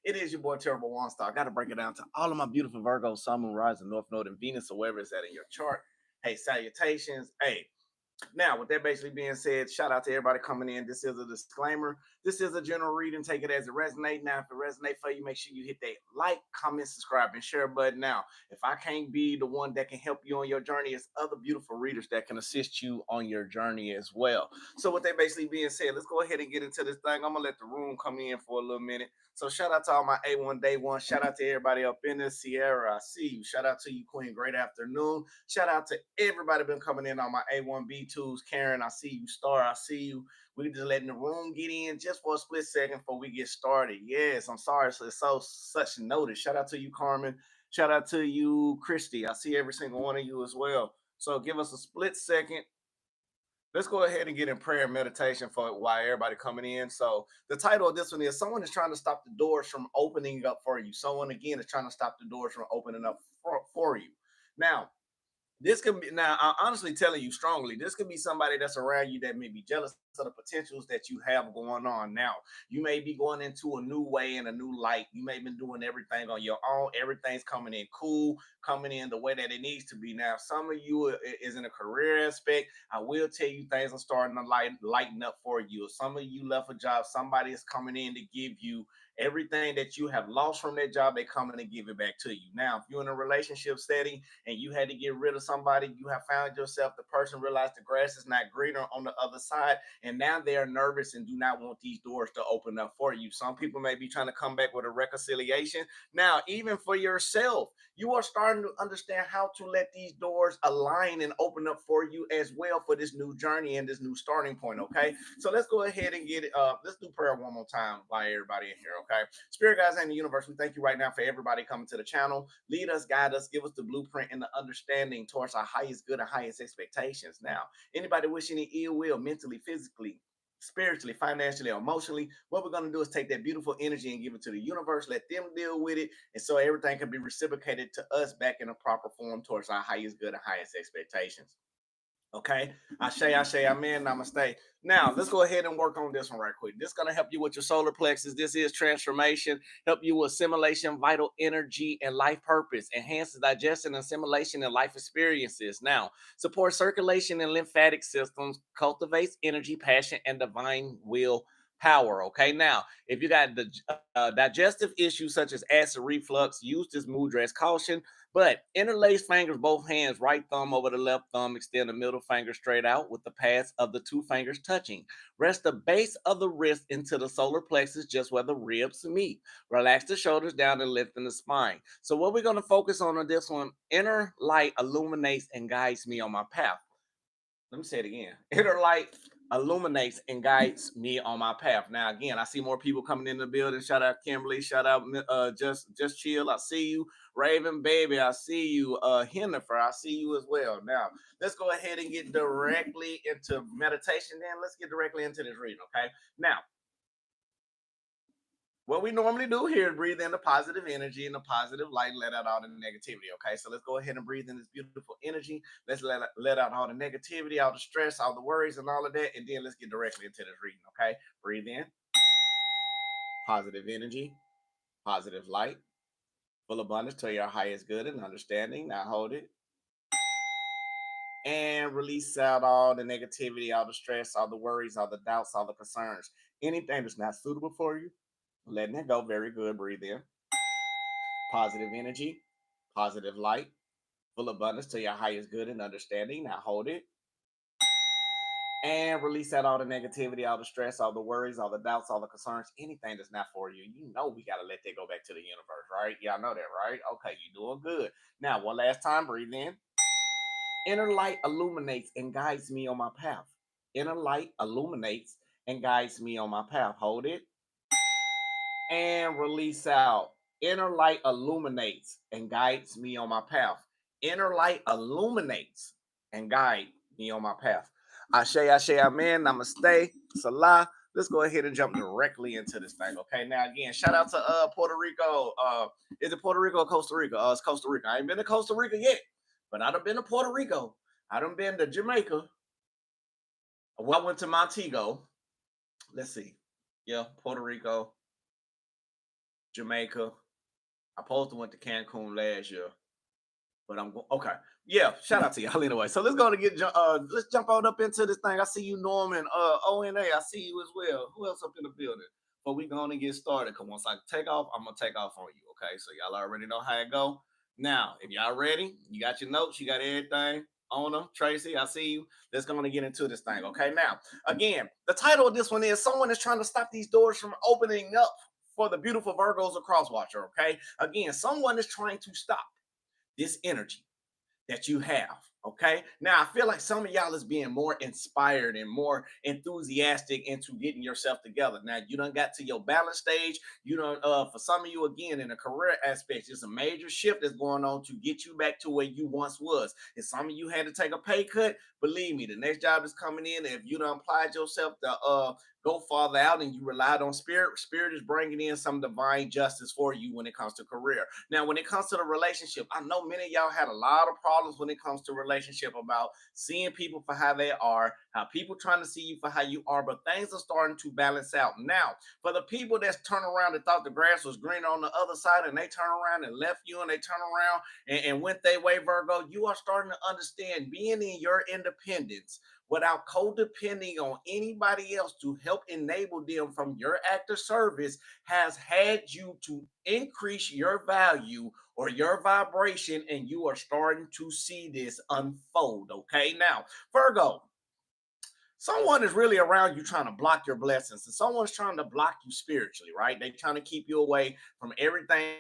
It is your boy Terrible Waunstar. I got to break it down to all of my beautiful Virgo, Sun, Moon, Rising, North Node, and Venus, or wherever it's at in your chart. Hey, salutations. Hey, now, with that basically being said, shout out to everybody coming in. This is a disclaimer. This is a general reading. Take it as it resonates. Now, if it resonates for you, make sure you hit that like, comment, subscribe, and share button. Now, if I can't be the one that can help you on your journey, it's other beautiful readers that can assist you on your journey as well. So, with that basically being said, let's go ahead and get into this thing. I'm gonna let the room come in for a little minute. So, shout out to all my A1 Day One. Shout out to everybody up in this. Sierra, I see you. Shout out to you, Queen. Great afternoon. Shout out to everybody been coming in on my A1B2s. Karen, I see you. Star, I see you. We just letting the room get in just for a split second before we get started. Yes, I'm sorry. So it's so such notice. Shout out to you, Carmen. Shout out to you, Christy. I see every single one of you as well. So give us a split second. Let's go ahead and get in prayer and meditation for why everybody coming in. So the title of this one is someone is trying to stop the doors from opening up for you. Someone again is trying to stop the doors from opening up for you. Now, this could be now. I'm honestly telling you strongly. This could be somebody that's around you that may be jealous of the potentials that you have going on now. You may be going into a new way and a new light. You may have been doing everything on your own. Everything's coming in cool, coming in the way that it needs to be. Now, some of you is in a career aspect. I will tell you things are starting to lighten up for you. If some of you left a job, somebody is coming in to give you everything that you have lost from that job. They're coming to give it back to you. Now, if you're in a relationship setting and you had to get rid of somebody, you have found yourself, the person realized the grass is not greener on the other side, and now they are nervous and do not want these doors to open up for you. Some people may be trying to come back with a reconciliation. Now, even for yourself, you are starting to understand how to let these doors align and open up for you as well for this new journey and this new starting point. Okay, so let's go ahead and get it. Let's do prayer one more time by everybody in here. Okay, Spirit guys and the universe, we thank you right now for everybody coming to the channel. Lead us, guide us, give us the blueprint and the understanding towards our highest good and highest expectations. Now, anybody wishing any ill will mentally, physically, spiritually, financially, or emotionally, what we're going to do is take that beautiful energy and give it to the universe, let them deal with it, and so everything can be reciprocated to us back in a proper form towards our highest good and highest expectations. Okay, Ashe, Amen, Namaste. Now, let's go ahead and work on this one right quick. This is going to help you with your solar plexus. This is transformation, help you with assimilation, vital energy, and life purpose, enhances digestion, assimilation, and life experiences. Now, support circulation and lymphatic systems, cultivates energy, passion, and divine will power. Okay, now, if you got the digestive issues such as acid reflux, use this mudras caution. But interlace fingers, both hands, right thumb over the left thumb, extend the middle finger straight out with the pads of the two fingers touching. Rest the base of the wrist into the solar plexus, just where the ribs meet. Relax the shoulders down and lengthen the spine. So what we're going to focus on this one, inner light illuminates and guides me on my path. Let me say it again. Inner light illuminates and guides me on my path. Now, again, I see more people coming in the building. Shout out Kimberly. Shout out just chill. I see you, Raven baby. I see you, Hennifer. I see you as well. Now, let's go ahead and get directly into meditation. Then let's get directly into this reading. Okay. Now, what we normally do here is breathe in the positive energy and the positive light, let out all the negativity. Okay, so let's go ahead and breathe in this beautiful energy. Let's let out all the negativity, all the stress, all the worries, and all of that. And then let's get directly into this reading. Okay, breathe in positive energy, positive light, full abundance to your highest good and understanding. Now hold it and release out all the negativity, all the stress, all the worries, all the doubts, all the concerns. Anything that's not suitable for you, letting it go. Very good. Breathe in positive energy, positive light, full abundance to your highest good and understanding. Now hold it and release out all the negativity, all the stress, all the worries, all the doubts, all the concerns, anything that's not for you. You know we got to let that go back to the universe, right? Y'all know that, right? Okay, you're doing good. Now, one last time, breathe in. Inner light illuminates and guides me on my path. Inner light illuminates and guides me on my path. Hold it and release out. Inner light illuminates and guides me on my path. Inner light illuminates and guide me on my path. Ashe, Amen, Namaste, Salah. Let's go ahead and jump directly into this thing. Okay, now again, shout out to Puerto Rico. Is it Puerto Rico or Costa Rica? It's Costa Rica. I ain't been to Costa Rica yet, but I done been to Puerto Rico. I done been to Jamaica. Well, I went to Montego. Let's see. Yeah, Puerto Rico. Jamaica. I supposed to went to Cancun last year, but I'm going. Okay, yeah. Shout out to y'all anyway. So let's go to let's jump on up into this thing. I see you, Norman. ONA. I see you as well. Who else up in the building? But we going to get started. Cause once I take off, I'm gonna take off on you. Okay, so y'all already know how it go. Now, if y'all ready, you got your notes, you got everything on them. Tracy, I see you. Let's go to get into this thing. Okay, now again, the title of this one is "Someone is trying to stop these doors from opening up for the beautiful Virgos across watcher." Okay, again, someone is trying to stop this energy that you have. Okay. Now I feel like some of y'all is being more inspired and more enthusiastic into getting yourself together. Now you done got to your balance stage. You don't for some of you again in a career aspect, it's a major shift that's going on to get you back to where you once was. If some of you had to take a pay cut, believe me, the next job is coming in. If you done applied yourself to go farther out and you relied on spirit is bringing in some divine justice for you when it comes to career. Now, when it comes to the relationship, I know many of y'all had a lot of problems when it comes to relationship about seeing people for how they are, how people trying to see you for how you are, but things are starting to balance out. Now, for the people that's turned around and thought the grass was greener on the other side and they turn around and left you and they turn around and went their way, Virgo, you are starting to understand being in your independence without codepending on anybody else to help enable them from your act of service has had you to increase your value or your vibration, and you are starting to see this unfold. Okay, now, Virgo, someone is really around you trying to block your blessings, and someone's trying to block you spiritually, right? They're trying to keep you away from everything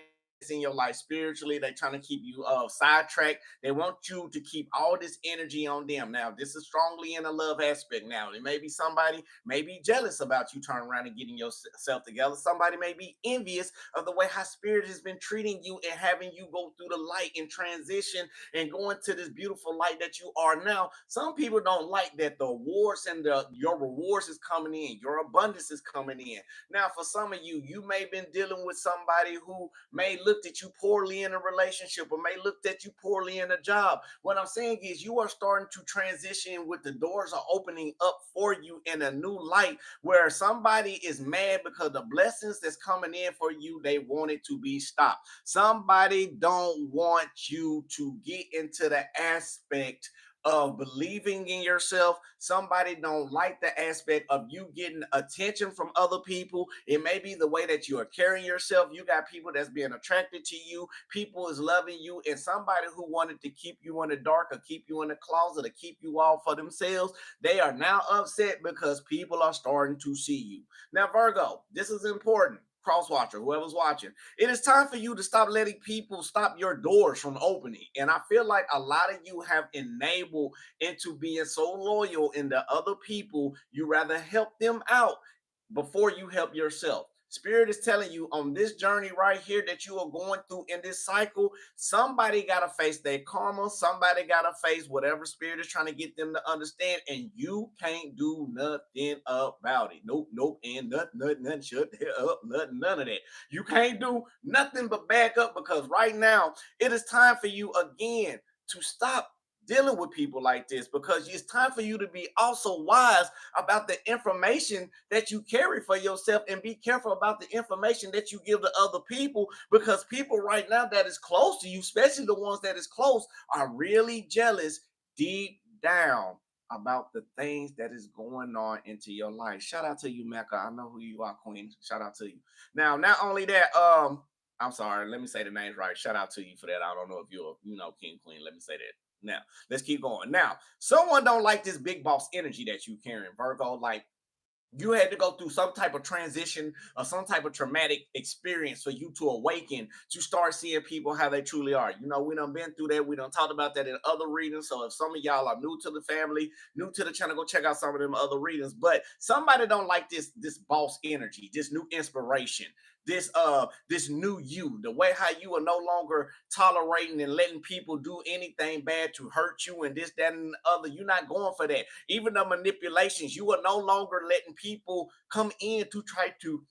in your life spiritually. They're trying to keep you sidetracked. They want you to keep all this energy on them. Now, this is strongly in a love aspect. Now, it may be somebody may be jealous about you turning around and getting yourself together. Somebody may be envious of the way how spirit has been treating you and having you go through the light and transition and going to this beautiful light that you are now. Some people don't like that the awards and your rewards is coming in, your abundance is coming in. Now, for some of you, you may have been dealing with somebody who may looked at you poorly in a relationship or may looked at you poorly in a job. What I'm saying is you are starting to transition with the doors are opening up for you in a new light where somebody is mad because the blessings that's coming in for you, they want it to be stopped. Somebody don't want you to get into the aspect of believing in yourself. Somebody don't like the aspect of you getting attention from other people. It may be the way that you are carrying yourself. You got people that's being attracted to you. People is loving you, and somebody who wanted to keep you in the dark or keep you in the closet or keep you all for themselves, they are now upset because people are starting to see you. Now, Virgo, this is important. Crosswatcher, whoever's watching, it is time for you to stop letting people stop your doors from opening. And I feel like a lot of you have enabled into being so loyal in the other people, you rather help them out before you help yourself. Spirit is telling you on this journey right here that you are going through in this cycle, somebody got to face their karma. Somebody got to face whatever spirit is trying to get them to understand, and you can't do nothing about it. Nope, nope, and nothing, shut up, none of that. You can't do nothing but back up because right now it is time for you again to stop dealing with people like this because it's time for you to be also wise about the information that you carry for yourself and be careful about the information that you give to other people because people right now that is close to you, especially the ones that is close, are really jealous deep down about the things that is going on into your life. Shout out to you, Mecca. I know who you are, Queen. Shout out to you. Now, not only that, I'm sorry, let me say the names right. Shout out to you for that. I don't know if you're, King, Queen. Let me say that. Now, let's keep going. Now, someone don't like this big boss energy that you carrying, Virgo. Like, you had to go through some type of transition or some type of traumatic experience for you to awaken to start seeing people how they truly are. We done been through that. We done talked about that in other readings. So if some of y'all are new to the family, new to the channel, go check out some of them other readings. But somebody don't like this boss energy, this new inspiration, this new you, the way how you are no longer tolerating and letting people do anything bad to hurt you and this, that, and the other. You're not going for that. Even the manipulations, you are no longer letting people come in to try to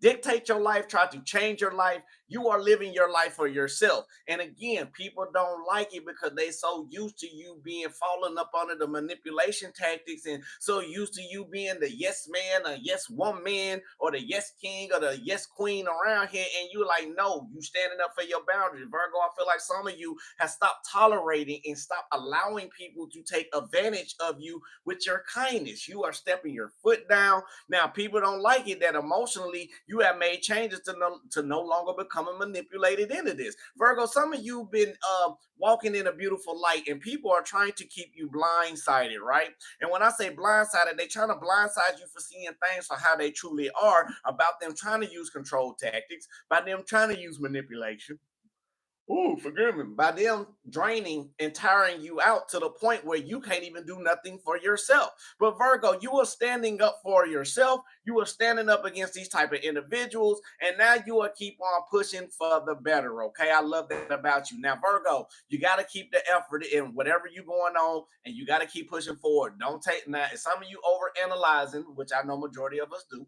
dictate your life, try to change your life. You are living your life for yourself. And again, people don't like it because they so used to you being falling up under the manipulation tactics and so used to you being the yes man or yes woman or the yes king or the yes queen around here. And you're like, no, you standing up for your boundaries. Virgo, I feel like some of you have stopped tolerating and stopped allowing people to take advantage of you with your kindness. You are stepping your foot down. Now, people don't like it that emotionally you have made changes to no longer becoming manipulated into this. Virgo, some of you been walking in a beautiful light and people are trying to keep you blindsided, right? And when I say blindsided, they trying to blindside you for seeing things for how they truly are, about them trying to use control tactics, by them trying to use manipulation. Ooh, forgive me. By them draining and tiring you out to the point where you can't even do nothing for yourself. But Virgo, you are standing up for yourself. You are standing up against these type of individuals, and now you will keep on pushing for the better. Okay, I love that about you. Now, Virgo, you got to keep the effort in whatever you going on, and you got to keep pushing forward. Don't take now. Some of you over analyzing, which I know majority of us do,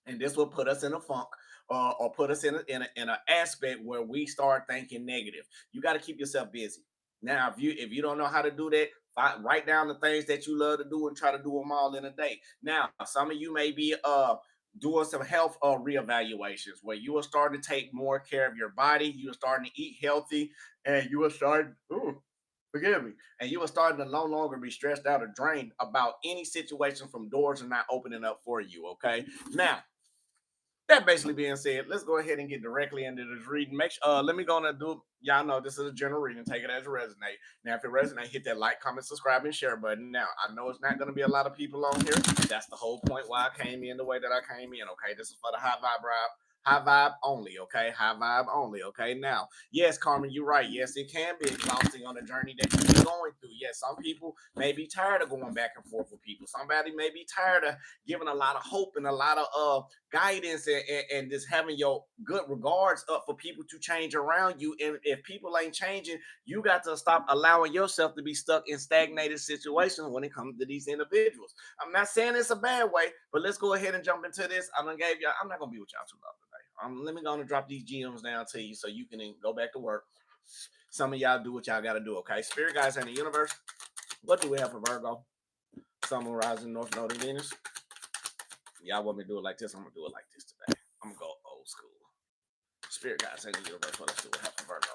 and this will put us in a funk or put us in an aspect where we start thinking negative. You got to keep yourself busy. Now, if you don't know how to do that, write down the things that you love to do and try to do them all in a day. Now, some of you may be doing some health reevaluations where you are starting to take more care of your body. You are starting to eat healthy, and you are starting. Ooh, forgive me. And you are starting to no longer be stressed out or drained about any situation from doors are not opening up for you. Okay. Now, that basically being said, let's go ahead and get directly into this reading. Let me go on and do. Y'all know this is a general reading. Take it as it resonate. Now, if it resonate, hit that like, comment, subscribe, and share button. Now, I know it's not going to be a lot of people on here. That's the whole point why I came in the way that I came in. Okay, this is for the high vibe only. Okay, high vibe only. Okay, now, yes, Carmen, you're right. Yes, it can be exhausting on the journey that you're going through. Yes, some people may be tired of going back and forth with people. Somebody may be tired of giving a lot of hope and a lot of guidance and just having your good regards up for people to change around you. And if people ain't changing, you got to stop allowing yourself to be stuck in stagnated situations when it comes to these individuals. I'm not saying it's a bad way, but let's go ahead and jump into this. I'm not gonna be with y'all too long today. Let me go and drop these gems down to you so you can go back to work. Some of y'all do what y'all got to do. Okay, spirit guys in the universe. What do we have for Virgo? Sun, Moon, Rising, North Node, and Venus. Y'all want me to do it like this? I'm gonna do it like this today. I'm gonna go old school. Spirit guys in the universe. Let's see what happens for Virgo.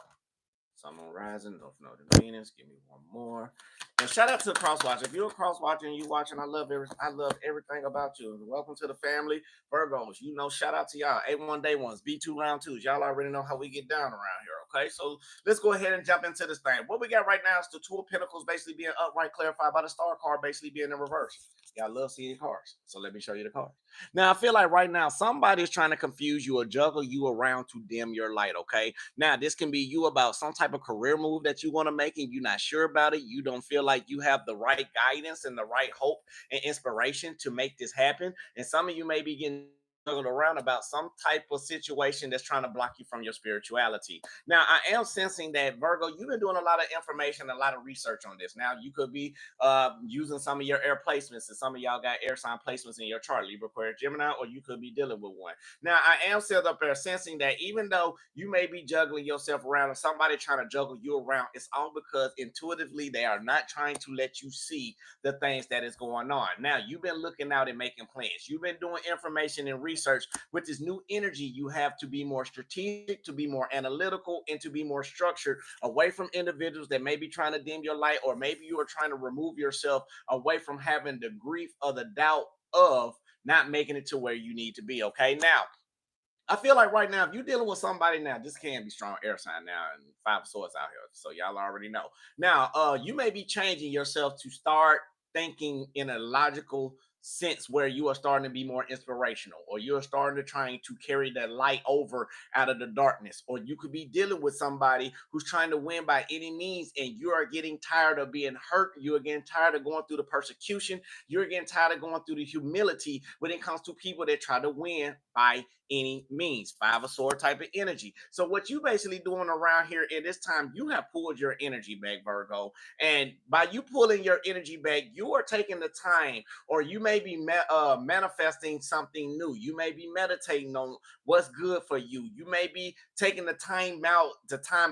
Sun, Moon, Rising, North Node, and Venus. Give me one more. And shout out to the cross watcher. If you're a cross watcher and you watching, I love everything about you. Welcome to the family, Virgos. You know, shout out to y'all. A1 day ones, B2 round twos. Y'all already know how we get down around here. Okay, so let's go ahead and jump into this thing. What we got right now is the Two of Pentacles basically being upright, clarified by the Star card basically being in reverse. Y'all love seeing cards, so let me show you the cards. Now, I feel like right now somebody's trying to confuse you or juggle you around to dim your light. Okay, now this can be you about some type of career move that you want to make and you're not sure about it. You don't feel like you have the right guidance and the right hope and inspiration to make this happen. And some of you may be getting around about some type of situation that's trying to block you from your spirituality. Now, I am sensing that Virgo, you've been doing a lot of information, a lot of research on this. Now, you could be using some of your air placements, and some of y'all got air sign placements in your chart, Libra, Aquarius, Gemini, or you could be dealing with one. Now, I am still up there sensing that even though you may be juggling yourself around and somebody trying to juggle you around, it's all because intuitively they are not trying to let you see the things that is going on. Now, you've been looking out and making plans. You've been doing information and research. With this new energy, you have to be more strategic, to be more analytical, and to be more structured away from individuals that may be trying to dim your light, or maybe you are trying to remove yourself away from having the grief or the doubt of not making it to where you need to be. Okay, now I feel like right now, if you're dealing with somebody now, this can be strong air sign now and Five of Swords out here. So y'all already know. Now, you may be changing yourself to start thinking in a logical sense where you are starting to be more inspirational, or you're starting to trying to carry that light over out of the darkness, or you could be dealing with somebody who's trying to win by any means and you are getting tired of being hurt. You are getting tired of going through the persecution. You're getting tired of going through the humility when it comes to people that try to win by any means. Five of Sword type of energy. So what you basically doing around here at this time, you have pulled your energy back, Virgo. And by you pulling your energy back, you are taking the time, or you may may be manifesting something new. You may be meditating on what's good for you. You may be taking the time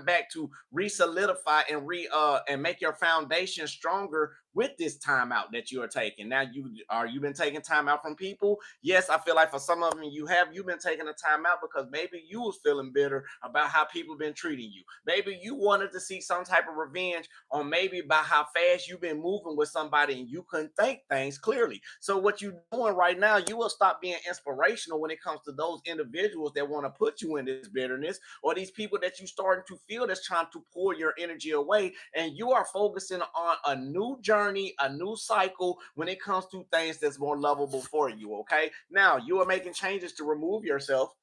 back to re-solidify and make your foundation stronger with this time out that you are taking. Now, you've been taking time out from people. Yes, I feel like for some of them you've been taking a time out because maybe you was feeling bitter about how people been treating you. Maybe you wanted to see some type of revenge on maybe by how fast you've been moving with somebody and you couldn't think things clearly. So what you're doing right now, you will stop being inspirational when it comes to those individuals that want to put you in this bitterness, or these people that you starting to feel that's trying to pull your energy away, and you are focusing on a new journey, a new cycle when it comes to things that's more lovable for you. Okay, now you are making changes to remove yourself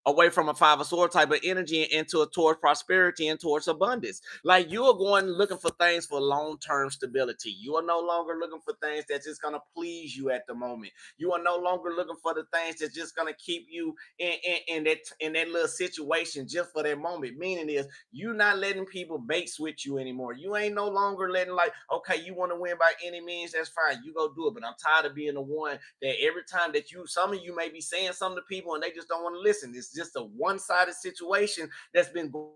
away from a five of sword type of energy and into a towards prosperity and towards abundance. Like, you are going looking for things for long-term stability. You are no longer looking for things that's just gonna please you at the moment. You are no longer looking for the things that's just gonna keep you in that little situation just for that moment. Meaning is you not letting people bait switch you anymore. You ain't no longer letting, like, okay, you want to win by any means, that's fine. You go do it. But I'm tired of being the one that every time that some of you may be saying something to people and they just don't want to listen. It's just a one-sided situation that's been going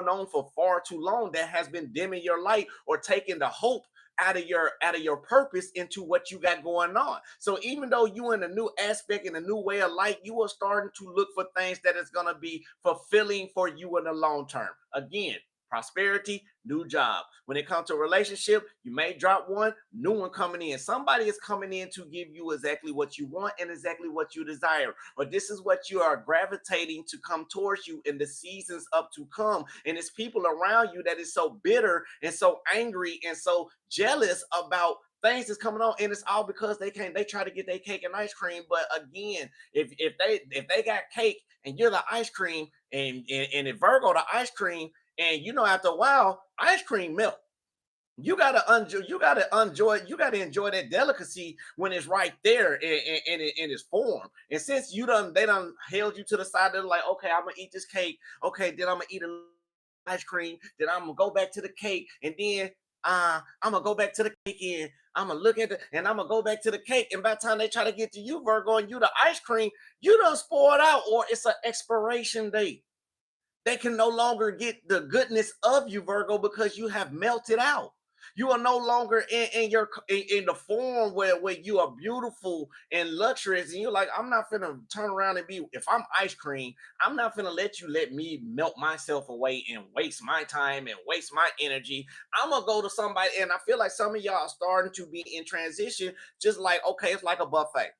on for far too long, that has been dimming your light or taking the hope out of your purpose into what you got going on. So even though you in a new aspect, in a new way of life, you are starting to look for things that is going to be fulfilling for you in the long term. Again, prosperity, new job. When it comes to a relationship, you may drop one, new one coming in. Somebody is coming in to give you exactly what you want and exactly what you desire. Or this is what you are gravitating to come towards you in the seasons up to come. And it's people around you that is so bitter and so angry and so jealous about things that's coming on, and it's all because they try to get their cake and ice cream. But again, if they got cake and you're the ice cream, and if Virgo the ice cream, and after a while ice cream melt. You gotta enjoy that delicacy when it's right there in its form. And since they done held you to the side, they're like, okay, I'm gonna eat this cake, okay, then I'm gonna eat a ice cream, then I'm gonna go back to the cake, and then I'm gonna go back to the cake, and I'm gonna look at it, and I'm gonna go back to the cake. And by the time they try to get to you, Virgo, and you the ice cream, you done spoiled out, or it's an expiration date. They can no longer get the goodness of you, Virgo, because you have melted out. You are no longer in the form where you are beautiful and luxurious, and you're like, I'm not finna turn around and be, if I'm ice cream, I'm not finna let me melt myself away and waste my time and waste my energy. I'm gonna go to somebody, and I feel like some of y'all are starting to be in transition, just like, okay, it's like a buffet.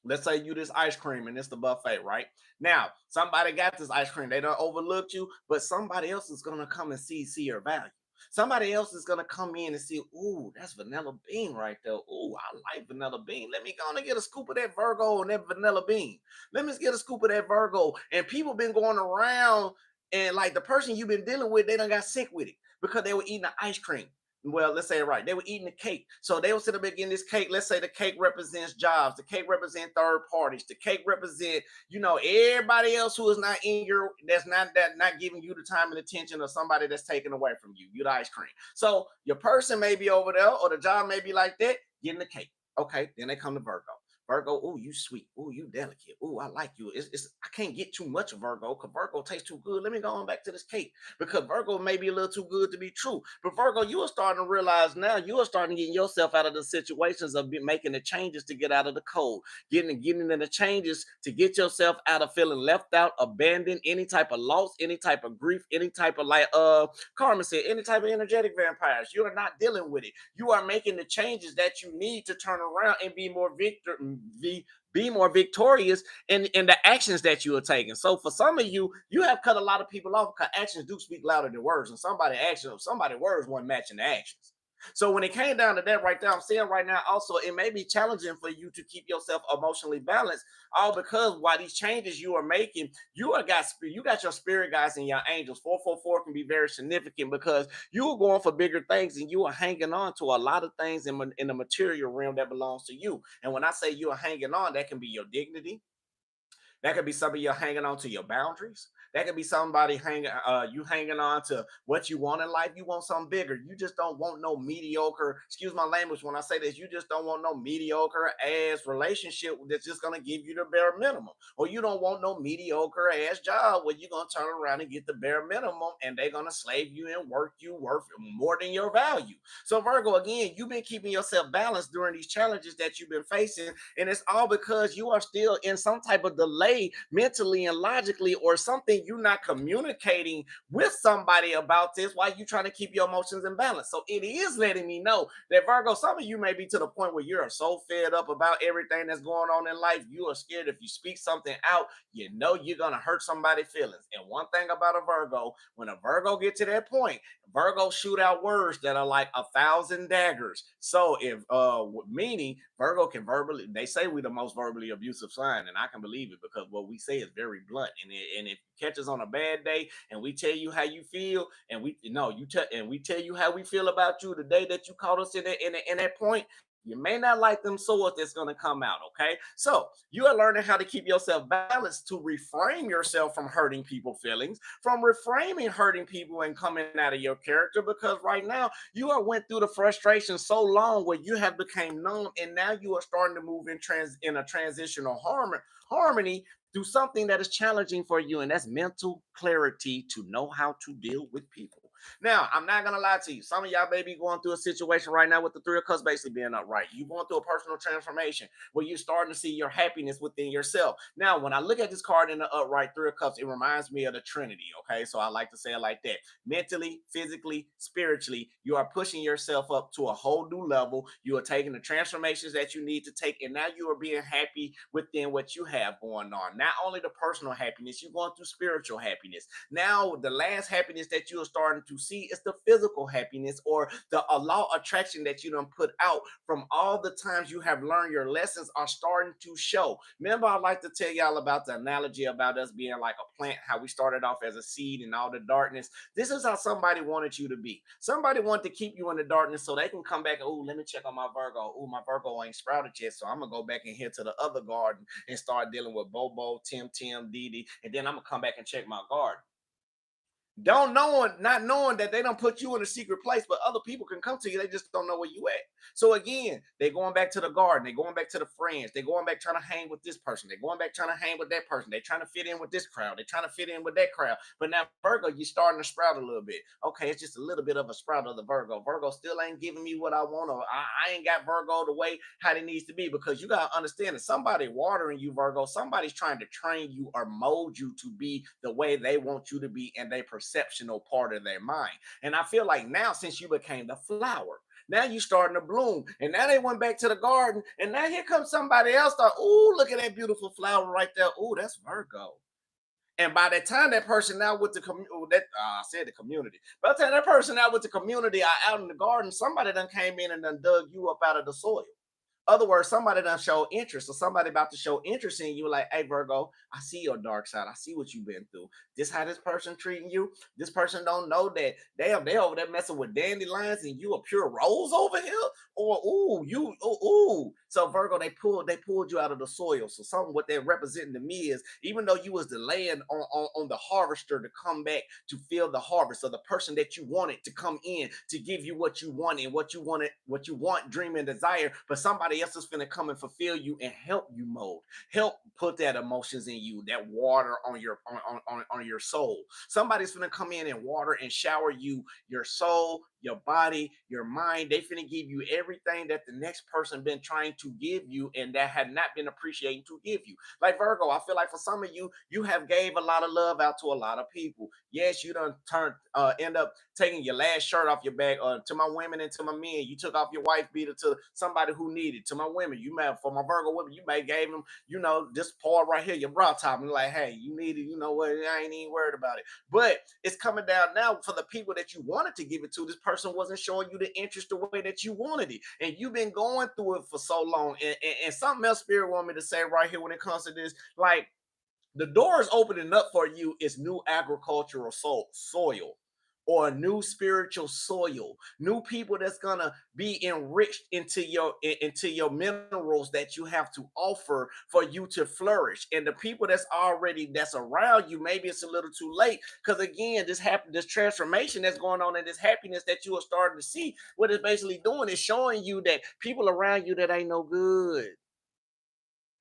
Let's say you this ice cream and it's the buffet, right? Now, somebody got this ice cream. They don't overlook you, but somebody else is gonna come and see your value. Somebody else is gonna come in and see, ooh, that's vanilla bean right there. Ooh, I like vanilla bean. Let me go and get a scoop of that Virgo and that vanilla bean. Let me get a scoop of that Virgo. And people been going around, and like the person you've been dealing with, they done got sick with it because they were eating the ice cream. Well, let's say it right. They were eating the cake. So they will sit up getting this cake. Let's say the cake represents jobs. The cake represents third parties. The cake represent, everybody else who is not in that's not giving you the time and attention, or somebody that's taken away from you. You the ice cream. So your person may be over there, or the job may be like that, getting the cake. Okay, then they come to Virgo. Virgo, oh, you sweet. Oh, you delicate. Oh, I like you. I can't get too much of Virgo because Virgo tastes too good. Let me go on back to this cake because Virgo may be a little too good to be true. But Virgo, you are starting to realize now, you are starting to get yourself out of the situations of making the changes to get out of the cold, getting in the changes to get yourself out of feeling left out, abandoned, any type of loss, any type of grief, any type of, like Carmen said, any type of energetic vampires. You are not dealing with it. You are making the changes that you need to turn around and be more victorious in the actions that you are taking. So for some of you, you have cut a lot of people off because actions do speak louder than words, and somebody words weren't matching the actions. So when it came down to that right there, I'm saying right now also, it may be challenging for you to keep yourself emotionally balanced, all because while these changes you are making, you got your spirit guides and your angels. 444 can be very significant because you are going for bigger things, and you are hanging on to a lot of things in the material realm that belongs to you. And when I say you are hanging on, that can be your dignity, That could be somebody you're hanging on to your boundaries. That could be somebody hanging on to what you want in life. You want something bigger. You just don't want no mediocre. Excuse my language when I say this. You just don't want no mediocre ass relationship that's just gonna give you the bare minimum, or you don't want no mediocre ass job where you're gonna turn around and get the bare minimum, and they're gonna slave you and work you worth more than your value. So Virgo, again, you've been keeping yourself balanced during these challenges that you've been facing, and it's all because you are still in some type of delay mentally and logically, or something you're not communicating with somebody about this while you're trying to keep your emotions in balance. So it is letting me know that Virgo, some of you may be to the point where you're so fed up about everything that's going on in life, you are scared if you speak something out, you know you're gonna hurt somebody's feelings. And one thing about a Virgo, when a Virgo get to that point, Virgo shoot out words that are like 1,000 daggers. So if meaning Virgo can verbally, they say we the most verbally abusive sign, and I can believe it because what we say is very blunt. And if you catch us on a bad day and we tell you how you feel, and we no you tell and we tell you how we feel about you the day that you caught us in that point, you may not like them swords that's going to come out. Okay, so you are learning how to keep yourself balanced to reframe yourself from hurting people's feelings, from reframing hurting people and coming out of your character, because right now you are went through the frustration so long where you have become numb, and now you are starting to move in a transitional harmony through something that is challenging for you, and that's mental clarity to know how to deal with people. Now, I'm not gonna lie to you. Some of y'all may be going through a situation right now with the Three of Cups basically being upright. You're going through a personal transformation where you're starting to see your happiness within yourself. Now, when I look at this card in the upright Three of Cups, it reminds me of the Trinity. Okay, so I like to say it like that. Mentally, physically, spiritually, you are pushing yourself up to a whole new level. You are taking the transformations that you need to take, and now you are being happy within what you have going on. Not only the personal happiness, you're going through spiritual happiness. Now, the last happiness that you are starting to see is the physical happiness, or the law of attraction that you don't put out from all the times you have learned your lessons are starting to show. Remember, I like to tell y'all about the analogy about us being like a plant, how we started off as a seed in all the darkness. This is how somebody wanted you to be. Somebody wanted to keep you in the darkness so they can come back. Oh, let me check on my Virgo. Oh, my Virgo ain't sprouted yet, so I'm gonna go back in here to the other garden and start dealing with Bobo, Tim, Didi, and then I'm gonna come back and check my garden. Don't knowing, not knowing that they don't put you in a secret place, but other people can come to you. They just don't know where you at. So again, they're going back to the garden. They're going back to the friends. They're going back trying to hang with this person. They're going back trying to hang with that person. They're trying to fit in with this crowd. They're trying to fit in with that crowd. But now Virgo, you're starting to sprout a little bit. Okay, it's just a little bit of a sprout of the Virgo. Virgo still ain't giving me what I want, or I ain't got Virgo the way how it needs to be, because you got to understand that somebody watering you, Virgo, somebody's trying to train you or mold you to be the way they want you to be in their perceptional part of their mind. And I feel like now, since you became the flower, now you starting to bloom. And now they went back to the garden. And now here comes somebody else. Thought, ooh, look at that beautiful flower right there. Ooh, that's Virgo. And by the time that person out with the community, I said the community. By the time that person out with the community out in the garden, somebody done came in and done dug you up out of the soil. Other words, somebody done show interest, or somebody about to show interest in you, like, hey Virgo, I see your dark side. I see what you've been through. This how this person treating you. This person don't know that they over there messing with dandelions and you a pure rose over here. Or ooh. So Virgo, they pulled you out of the soil. So something what they're representing to me is, even though you was delaying on the harvester to come back to fill the harvest, or the person that you wanted to come in to give you what you want and what you want, dream and desire, but somebody else is finna come and fulfill you and help you mold, help put that emotions in you, that water on your soul. Somebody's finna come in and water and shower you, your soul, your body, your mind. They finna give you everything that the next person been trying to give you and that had not been appreciating to give you. Like Virgo, I feel like for some of you, you have gave a lot of love out to a lot of people. Yes, you done end up taking your last shirt off your back. To my women and to my men, you took off your wife beater to somebody who needed. To my women, you may, for my Virgo women, you may gave them, this part right here, your bra top, and like, hey, you need it. You know what? I ain't even worried about it. But it's coming down now for the people that you wanted to give it to. This person wasn't showing you the interest the way that you wanted it, and you've been going through it for so long. And something else Spirit want me to say right here when it comes to this, like, the door is opening up for you is new agricultural soil. or a new spiritual soil, new people that's gonna be enriched into your minerals that you have to offer for you to flourish. And the people that's around you, maybe it's a little too late, because again, this transformation that's going on and this happiness that you are starting to see, what it's basically doing is showing you that people around you that ain't no good.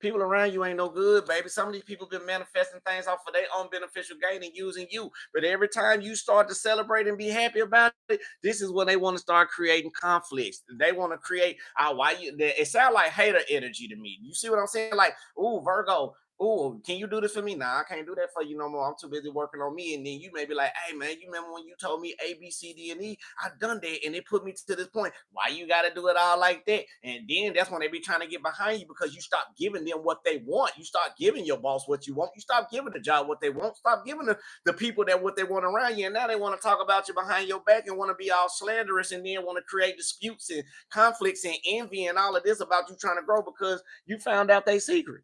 People around you ain't no good, baby. Some of these people been manifesting things off of their own beneficial gain and using you. But every time you start to celebrate and be happy about it, this is when they want to start creating conflicts. They want to create why you it sounds like hater energy to me. You see what I'm saying? Like, ooh, Virgo, ooh, can you do this for me? Nah, I can't do that for you no more. I'm too busy working on me. And then you may be like, hey man, you remember when you told me A, B, C, D, and E? I've done that and it put me to this point. Why you gotta do it all like that? And then that's when they be trying to get behind you, because you stop giving them what they want. You start giving your boss what you want. You stop giving the job what they want. Stop giving the people that what they want around you. And now they want to talk about you behind your back and want to be all slanderous and then want to create disputes and conflicts and envy and all of this about you trying to grow because you found out they secret.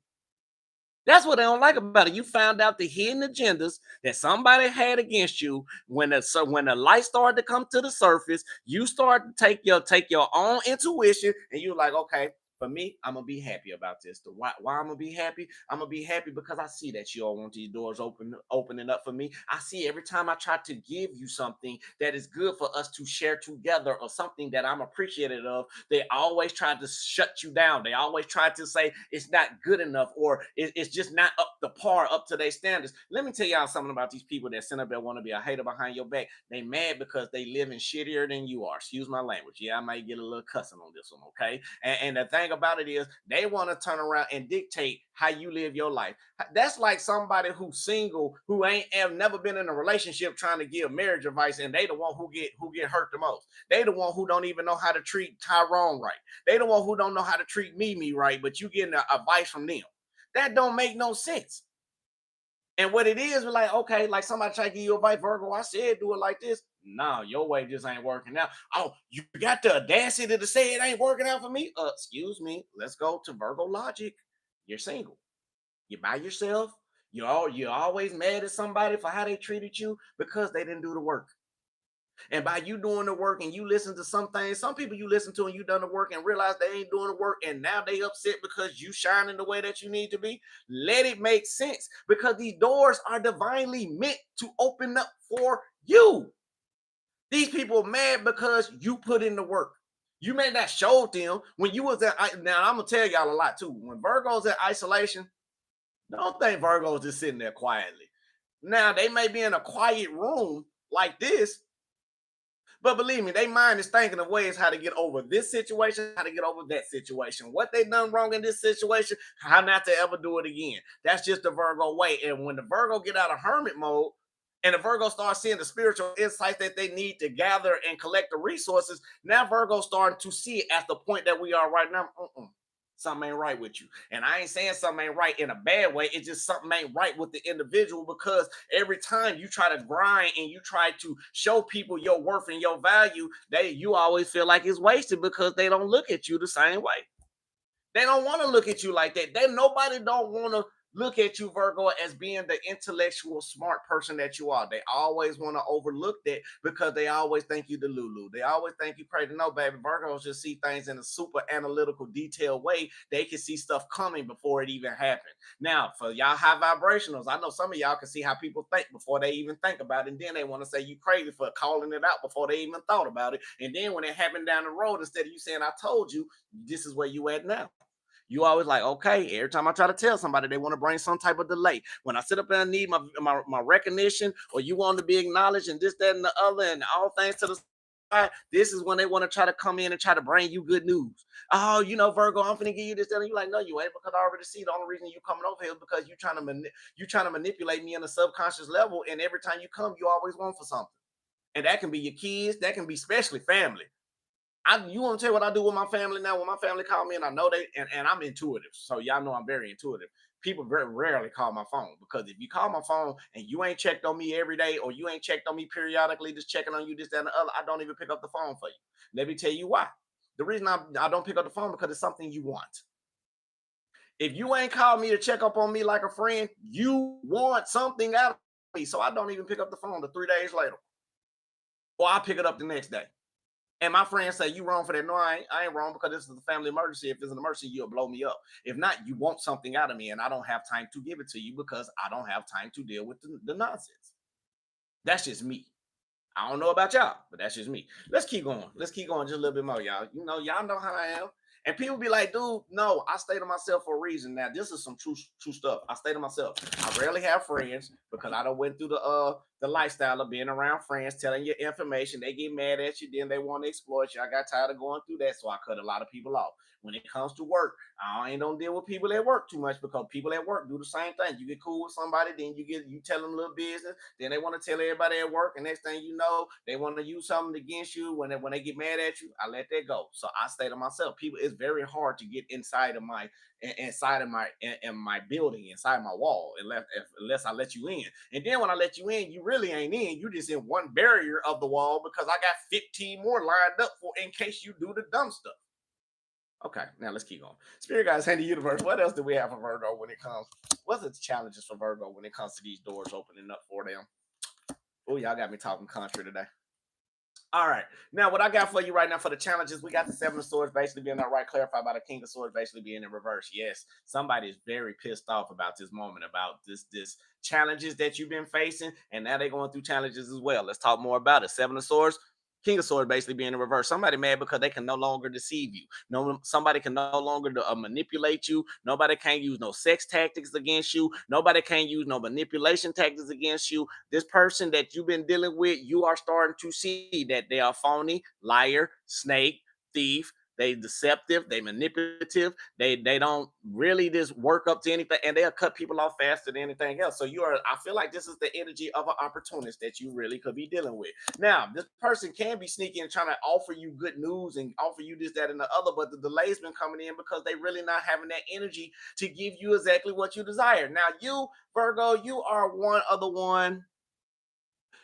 That's what they don't like about it. You found out the hidden agendas that somebody had against you. When the light started to come to the surface, you start to take your own intuition, and you're like, okay, for me, I'm gonna be happy about this. Why I'm gonna be happy? I'm gonna be happy because I see that you all want these doors opening up for me. I see every time I try to give you something that is good for us to share together, or something that I'm appreciative of, they always try to shut you down. They always try to say it's not good enough, or it's just not up the par, up to their standards. Let me tell y'all something about these people that sit up there want to be a hater behind your back. They mad because they living shittier than you are. Excuse my language. Yeah, I might get a little cussing on this one, okay? And the thing about it is, they want to turn around and dictate how you live your life. That's like somebody who's single, who ain't have never been in a relationship, trying to give marriage advice, and they the one who get hurt the most. They the one who don't even know how to treat Tyrone right. They the one who don't know how to treat Mimi right, but you getting advice from them. That don't make no sense. And what it is, we're like, okay, like somebody try to give you advice, Virgo, I said do it like this. No, your way just ain't working out. Oh, you got the audacity to say it ain't working out for me? Excuse me. Let's go to Virgo logic. You're single. You're by yourself. You're always mad at somebody for how they treated you because they didn't do the work. And by you doing the work and you listen to some things, some people you listen to and you done the work and realize they ain't doing the work, and now they upset because you shining the way that you need to be. Let it make sense, because these doors are divinely meant to open up for you. These people are mad because you put in the work. You may not show them when you was at. Now I'm gonna tell y'all a lot too. When Virgo's in isolation, don't think Virgo's just sitting there quietly. Now they may be in a quiet room like this, but believe me, they mind is thinking of ways how to get over this situation, how to get over that situation, what they done wrong in this situation, how not to ever do it again. That's just the Virgo way. And when the Virgo get out of hermit mode and the Virgo starts seeing the spiritual insights that they need to gather and collect the resources, now Virgo's starting to see it at the point that we are right now. Something ain't right with you. And I ain't saying something ain't right in a bad way. It's just something ain't right with the individual, because every time you try to grind and you try to show people your worth and your value, you always feel like it's wasted because they don't look at you the same way. They don't want to look at you like that. Nobody don't want to look at you, Virgo, as being the intellectual, smart person that you are. They always want to overlook that because they always think you the Lulu. They always think you crazy. No, baby, Virgos just see things in a super analytical, detailed way. They can see stuff coming before it even happened. Now, for y'all high vibrationals, I know some of y'all can see how people think before they even think about it. And then they want to say you crazy for calling it out before they even thought about it. And then when it happened down the road, instead of you saying, I told you, this is where you at now. You always like, okay, every time I try to tell somebody, they want to bring some type of delay. When I sit up and I need my recognition, or you want to be acknowledged, and this, that, and the other, and all things to the side, this is when they want to try to come in and try to bring you good news. Oh, Virgo, I'm finna give you this, that, and you like, no, you ain't, because I already see the only reason you coming over here is because you trying to manipulate me on a subconscious level, and every time you come, you always want for something. And that can be your kids, that can be especially family. You want to tell what I do with my family now? When my family call me, and I know and I'm intuitive, so y'all know I'm very intuitive. People very rarely call my phone, because if you call my phone and you ain't checked on me every day, or you ain't checked on me periodically, just checking on you, this, that, and the other, I don't even pick up the phone for you. Let me tell you why. The reason I don't pick up the phone, because it's something you want. If you ain't called me to check up on me like a friend, you want something out of me, so I don't even pick up the phone to 3 days later. or I'll pick it up the next day. And my friends say, you wrong for that. No, I ain't wrong because this is a family emergency. If it's an emergency, you'll blow me up. If not, you want something out of me and I don't have time to give it to you because I don't have time to deal with the nonsense. That's just me. I don't know about y'all, but that's just me. Let's keep going. Let's keep going just a little bit more, y'all. Y'all know how I am. And people be like, dude, no, I stay to myself for a reason. Now, this is some true stuff. I stay to myself. I rarely have friends because I done went through the lifestyle of being around friends, telling you information. They get mad at you, then they want to exploit you. I got tired of going through that, so I cut a lot of people off. When it comes to work, I ain't don't deal with people at work too much because people at work do the same thing. You get cool with somebody, then you tell them a little business, then they want to tell everybody at work, and next thing you know, they want to use something against you. When they get mad at you, I let that go. So I stay to myself. People, it's very hard to get inside of my building, inside my wall, unless I let you in. And then when I let you in, you really ain't in. You just in one barrier of the wall because I got 15 more lined up for in case you do the dumb stuff. Okay, now let's keep going. Spirit guys, and the universe. What else do we have for Virgo when it comes? What's the challenges for Virgo when it comes to these doors opening up for them? Oh, y'all got me talking country today. All right. Now, what I got for you right now for the challenges, we got the Seven of Swords basically being outright clarified by the King of Swords basically being in reverse. Yes, somebody is very pissed off about this moment, about this challenges that you've been facing, and now they're going through challenges as well. Let's talk more about it. Seven of Swords. King of Swords basically being in reverse. Somebody mad because they can no longer deceive you. Somebody can no longer manipulate you. Nobody can use no sex tactics against you. Nobody can use no manipulation tactics against you. This person that you've been dealing with, you are starting to see that they are phony, liar, snake, thief. They deceptive, they manipulative, they don't really just work up to anything, and they'll cut people off faster than anything else. So I feel like this is the energy of an opportunist that you really could be dealing with. Now, this person can be sneaky and trying to offer you good news and offer you this, that, and the other, but the delay's been coming in because they really not having that energy to give you exactly what you desire. Now, you, Virgo, you are one of the one.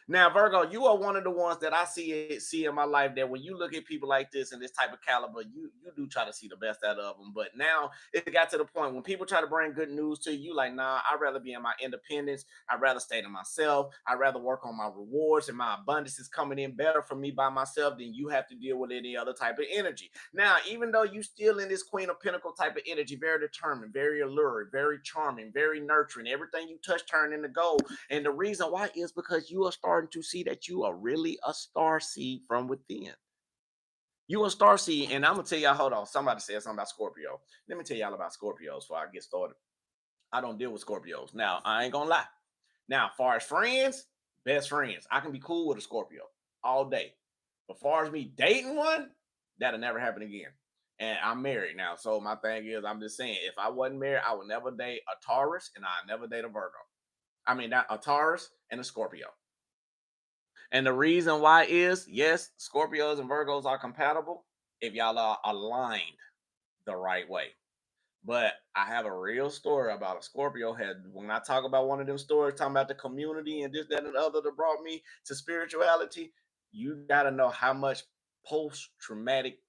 Now, Virgo, you are one of the ones that I see in my life that when you look at people like this and this type of caliber, you do try to see the best out of them. But now it got to the point when people try to bring good news to you, like, nah, I'd rather be in my independence. I'd rather stay to myself. I'd rather work on my rewards, and my abundance is coming in better for me by myself than you have to deal with any other type of energy. Now, even though you still in this Queen of Pentacle type of energy, very determined, very alluring, very charming, very nurturing, everything you touch turn into gold. And the reason why is because you are starting to see that you are really a star seed from within. You a star seed, and I'm gonna tell y'all. Hold on, somebody said something about Scorpio. Let me tell y'all about Scorpios before I get started. I don't deal with Scorpios. Now, I ain't gonna lie. Now, far as friends, best friends, I can be cool with a Scorpio all day. But far as me dating one, that'll never happen again. And I'm married now, so my thing is, I'm just saying, if I wasn't married, I would never date a Taurus, and I never date a Virgo. I mean, not a Taurus and a Scorpio. And the reason why is, yes, Scorpios and Virgos are compatible if y'all are aligned the right way. But I have a real story about a Scorpio head. When I talk about one of them stories, talking about the community and this, that, and the other that brought me to spirituality, you got to know how much post-traumatic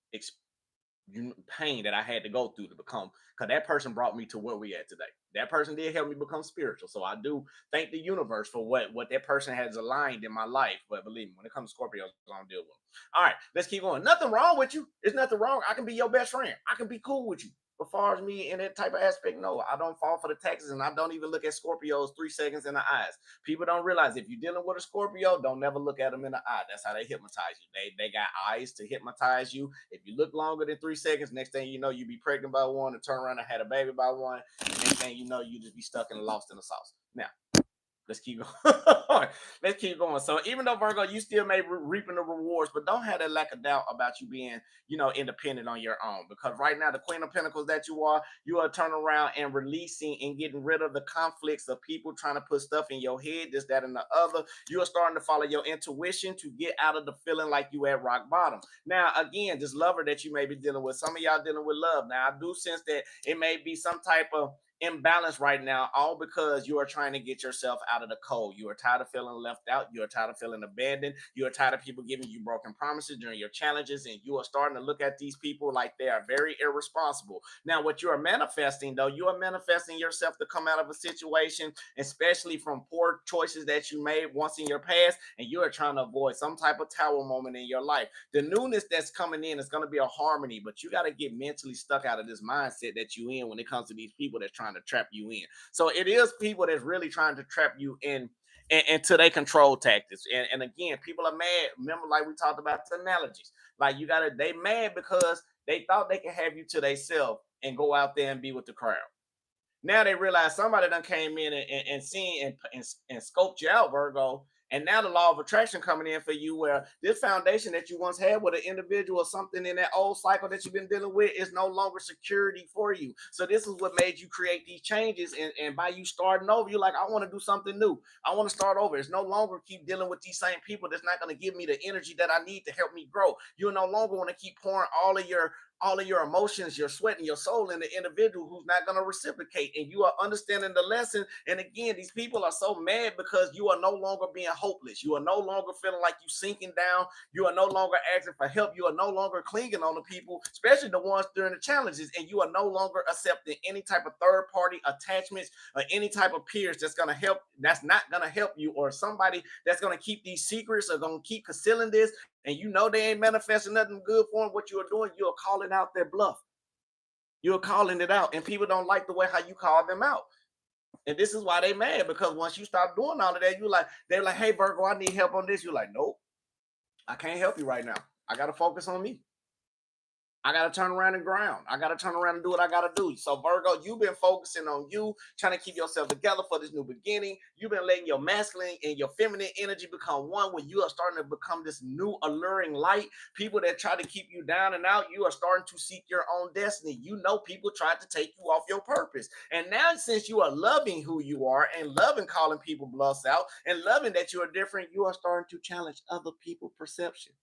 pain that I had to go through to become, because that person brought me to where we at today. That person did help me become spiritual. So I do thank the universe for what that person has aligned in my life. But believe me, when it comes to Scorpios, I don't deal with them. All right, let's keep going. Nothing wrong with you. There's nothing wrong. I can be your best friend. I can be cool with you. As far as me in that type of aspect, no, I don't fall for the taxes, and I don't even look at Scorpios 3 seconds in the eyes. People don't realize if you're dealing with a Scorpio, don't never look at them in the eye. That's how they hypnotize you. They got eyes to hypnotize you. If you look longer than 3 seconds, next thing you know, you be pregnant by one, and turn around and had a baby by one, and next thing you know, you just be stuck and lost in the sauce. Now, let's keep going. Let's keep going. So even though Virgo, you still may reaping the rewards, but don't have that lack of doubt about you being, independent on your own. Because right now, the Queen of Pentacles that you are turning around and releasing and getting rid of the conflicts of people trying to put stuff in your head, this, that, and the other. You are starting to follow your intuition to get out of the feeling like you at rock bottom. Now, again, this lover that you may be dealing with, some of y'all dealing with love. Now, I do sense that it may be some type of imbalance right now, all because you are trying to get yourself out of the cold. You are tired of feeling left out. You are tired of feeling abandoned. You are tired of people giving you broken promises during your challenges, and you are starting to look at these people like they are very irresponsible. Now, what you are manifesting, though, you are manifesting yourself to come out of a situation, especially from poor choices that you made once in your past, and you are trying to avoid some type of tower moment in your life. The newness that's coming in is going to be a harmony, but you got to get mentally stuck out of this mindset that you in when it comes to these people that's trying to trap you in. So it is people that's really trying to trap you in into their control tactics. And again, people are mad. Remember, like we talked about the analogies. Like they mad because they thought they could have you to themselves and go out there and be with the crowd. Now they realize somebody done came in and seen and scoped you out, Virgo. And now the law of attraction coming in for you, where this foundation that you once had with an individual or something in that old cycle that you've been dealing with is no longer security for you. So this is what made you create these changes. And by you starting over, you're like, I want to do something new. I want to start over. It's no longer keep dealing with these same people that's not going to give me the energy that I need to help me grow. You no longer want to keep pouring all of your emotions, your sweat, and your soul in the individual who's not going to reciprocate. And you are understanding the lesson. And again, these people are so mad because you are no longer being hopeless. You are no longer feeling like you sinking down. You are no longer asking for help. You are no longer clinging on the people, especially the ones during the challenges. And you are no longer accepting any type of third party attachments or any type of peers that's going to help, that's not going to help you, or somebody that's going to keep these secrets or going to keep concealing this. And you know they ain't manifesting nothing good for them. What you are doing, you're calling out their bluff. You're calling it out, and people don't like the way how you call them out. And this is why they mad, because once you stop doing all of that, they're like, hey Virgo, I need help on this. You're like, nope, I can't help you right now. I gotta focus on me. I got to turn around and ground. I got to turn around and do what I got to do. So, Virgo, you've been focusing on you, trying to keep yourself together for this new beginning. You've been letting your masculine and your feminine energy become one, when you are starting to become this new alluring light. People that try to keep you down and out, you are starting to seek your own destiny. You know, people tried to take you off your purpose. And now, since you are loving who you are and loving calling people bluffs out and loving that you are different, you are starting to challenge other people's perception.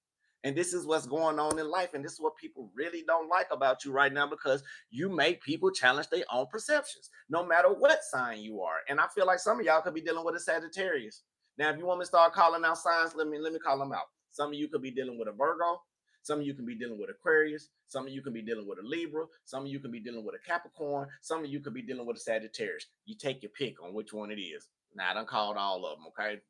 And this is what's going on in life. And this is what people really don't like about you right now, because you make people challenge their own perceptions, no matter what sign you are. And I feel like some of y'all could be dealing with a Sagittarius. Now, if you want me to start calling out signs, let me call them out. Some of you could be dealing with a Virgo. Some of you can be dealing with Aquarius. Some of you can be dealing with a Libra. Some of you can be dealing with a Capricorn. Some of you could be dealing with a Sagittarius. You take your pick on which one it is. Now, I done called all of them, okay?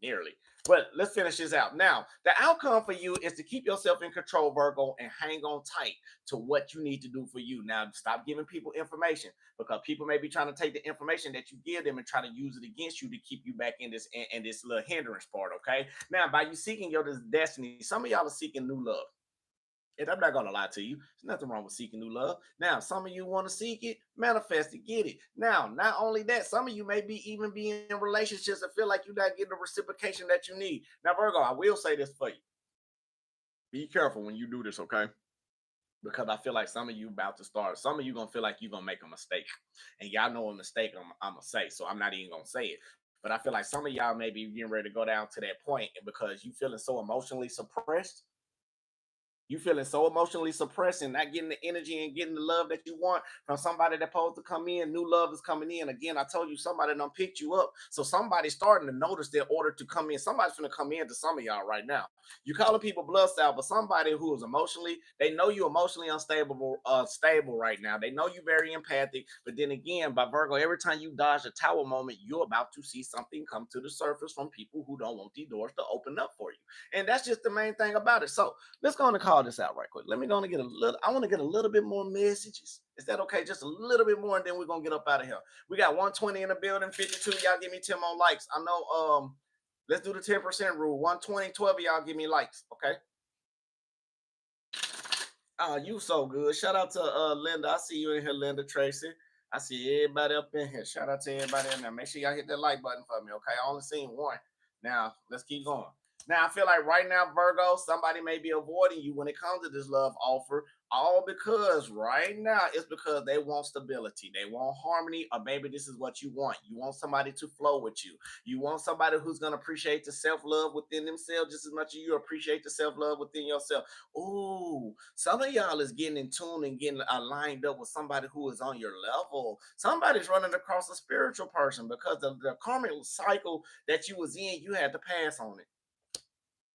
Nearly. But let's finish this out. Now, the outcome for you is to keep yourself in control, Virgo, and hang on tight to what you need to do for you. Now, stop giving people information, because people may be trying to take the information that you give them and try to use it against you to keep you back in this little hindrance part, okay? Now, by you seeking your destiny, some of y'all are seeking new love. And I'm not gonna lie to you. There's nothing wrong with seeking new love. Now, some of you want to seek it, manifest it, get it. Now, not only that, some of you may be even be in relationships and feel like you're not getting the reciprocation that you need. Now, Virgo, I will say this for you. Be careful when you do this, okay? Because I feel like some of you about to start. Some of you gonna feel like you're gonna make a mistake, and y'all know a mistake I'm gonna say. So I'm not even gonna say it. But I feel like some of y'all may be getting ready to go down to that point, and because you feeling so emotionally suppressed, you feeling so emotionally suppressed and not getting the energy and getting the love that you want from somebody that's supposed to come in. New love is coming in. Again, I told you, somebody done picked you up. So somebody's starting to notice their order to come in. Somebody's going to come in to some of y'all right now. You calling people blood out, but somebody who is emotionally, they know you emotionally unstable, stable right now. They know you very empathic. But then again, by Virgo, every time you dodge a tower moment, you're about to see something come to the surface from people who don't want these doors to open up for you. And that's just the main thing about it. So let's go and call this out right quick. Let me go and get a little, I want to get a little bit more messages. Is that okay? Just a little bit more, and then we're gonna get up out of here. We got 120 in the building, 52. Y'all give me 10 more likes. I know let's do the 10% rule. 120, 12 of y'all give me likes, okay? Oh, you so good. Shout out to Linda. I see you in here, Linda Tracy. I see everybody up in here. Shout out to everybody in there. Make sure y'all hit that like button for me, okay? I only seen one. Now let's keep going. Now, I feel like right now, Virgo, somebody may be avoiding you when it comes to this love offer, all because right now it's because they want stability, they want harmony, or maybe this is what you want. You want somebody to flow with you. You want somebody who's going to appreciate the self love within themselves just as much as you appreciate the self love within yourself. Ooh, some of y'all is getting in tune and getting aligned up with somebody who is on your level. Somebody's running across a spiritual person because of the karmic cycle that you was in, you had to pass on it.